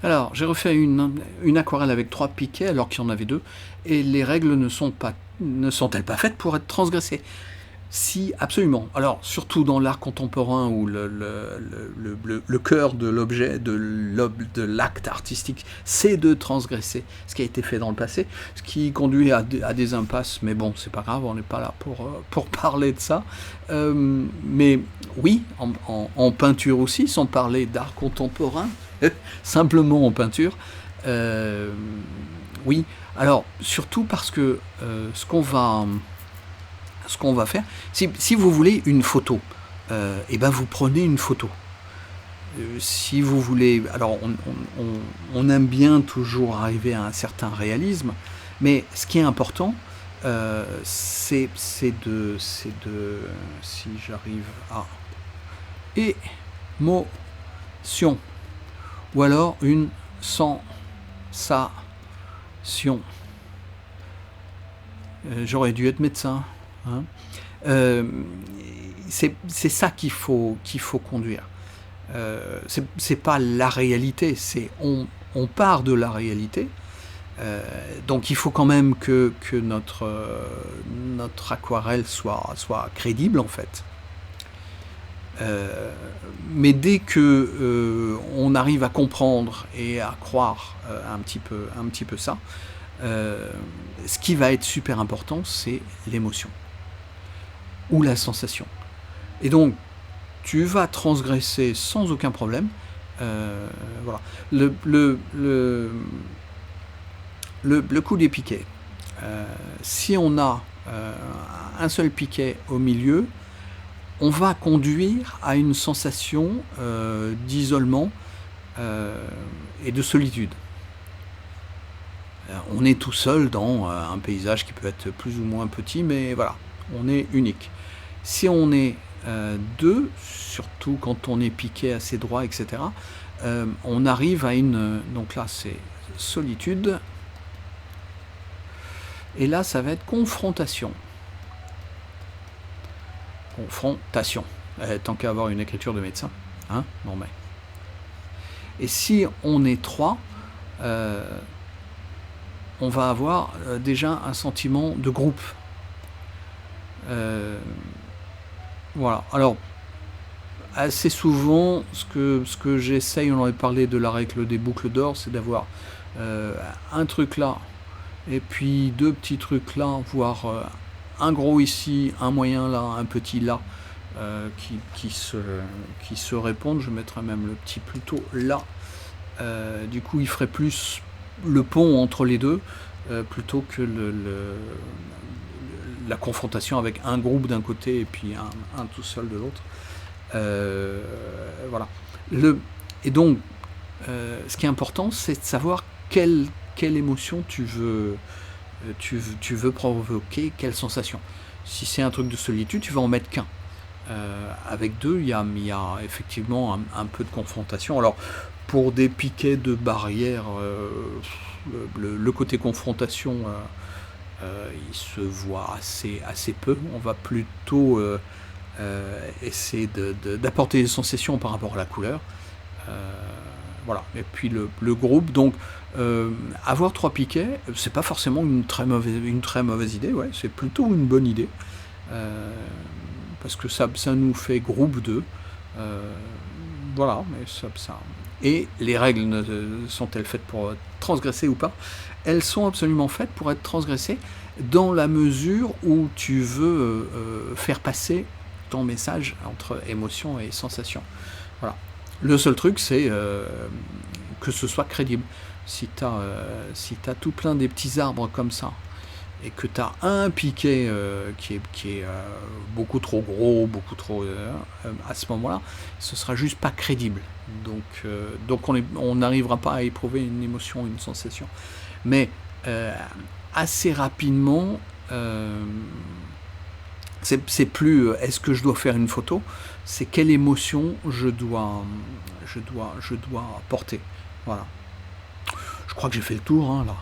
Alors, j'ai refait une aquarelle avec 3 piquets alors qu'il y en avait 2, et les règles ne sont-elles pas faites pour être transgressées? Si, absolument. Alors, surtout dans l'art contemporain où le cœur de l'objet, de l'acte artistique, c'est de transgresser ce qui a été fait dans le passé, ce qui conduit à des impasses, mais bon, c'est pas grave, on n'est pas là pour parler de ça. Mais oui, en peinture aussi, sans parler d'art contemporain, simplement en peinture, oui. Alors, surtout parce que ce qu'on va faire, si vous voulez une photo, et ben vous prenez une photo. Si vous voulez, alors on aime bien toujours arriver à un certain réalisme, mais ce qui est important, c'est de, si j'arrive à émotion, ou alors une sensation. J'aurais dû être médecin. Hein. C'est ça qu'il faut conduire. C'est pas la réalité, on part de la réalité. Donc il faut quand même que notre aquarelle soit crédible en fait. Mais dès que on arrive à comprendre et à croire un petit peu ça, ce qui va être super important, c'est l'émotion ou la sensation. Et donc, tu vas transgresser sans aucun problème. Voilà. Le coup des piquets. Si on a un seul piquet au milieu, on va conduire à une sensation d'isolement et de solitude. On est tout seul dans un paysage qui peut être plus ou moins petit, mais voilà, on est unique. Si on est deux, surtout quand on est piqué assez droit, etc., on arrive à une... Donc là, c'est solitude. Et là, ça va être confrontation. Confrontation. Tant qu'à avoir une écriture de médecin. Hein, bon, mais. Et si on est trois, on va avoir déjà un sentiment de groupe. Voilà. Alors, assez souvent, ce que j'essaye, on en avait parlé de la règle des boucles d'or, c'est d'avoir un truc là, et puis deux petits trucs là, voire un gros ici, un moyen là, un petit là, qui se répondent. Je mettrais même le petit plutôt là. Du coup, il ferait plus le pont entre les deux, plutôt que la confrontation avec un groupe d'un côté et puis un tout seul de l'autre. Voilà. Et donc, ce qui est important, c'est de savoir quelle émotion tu veux provoquer, quelle sensation. Si c'est un truc de solitude, tu vas en mettre qu'un. Avec deux, il y a effectivement un peu de confrontation. Alors, pour des piquets de barrière, le côté confrontation, il se voit assez peu. On va plutôt essayer d'apporter des sensations par rapport à la couleur. Voilà. Et puis le groupe, donc avoir trois piquets, c'est pas forcément une très mauvaise idée, ouais, c'est plutôt une bonne idée, parce que ça nous fait groupe 2. Voilà, mais ça. Et les règles sont-elles faites pour transgresser ou pas? Elles sont absolument faites pour être transgressées dans la mesure où tu veux faire passer ton message entre émotion et sensation. Voilà. Le seul truc, c'est que ce soit crédible. Si tu as tout plein des petits arbres comme ça, et que tu as un piquet qui est beaucoup trop gros, beaucoup trop... à ce moment-là, ce sera juste pas crédible. Donc on n'arrivera pas à éprouver une émotion, une sensation. Mais assez rapidement, c'est plus est-ce que je dois faire une photo, c'est quelle émotion je dois porter. Voilà. Je crois que j'ai fait le tour, hein, là.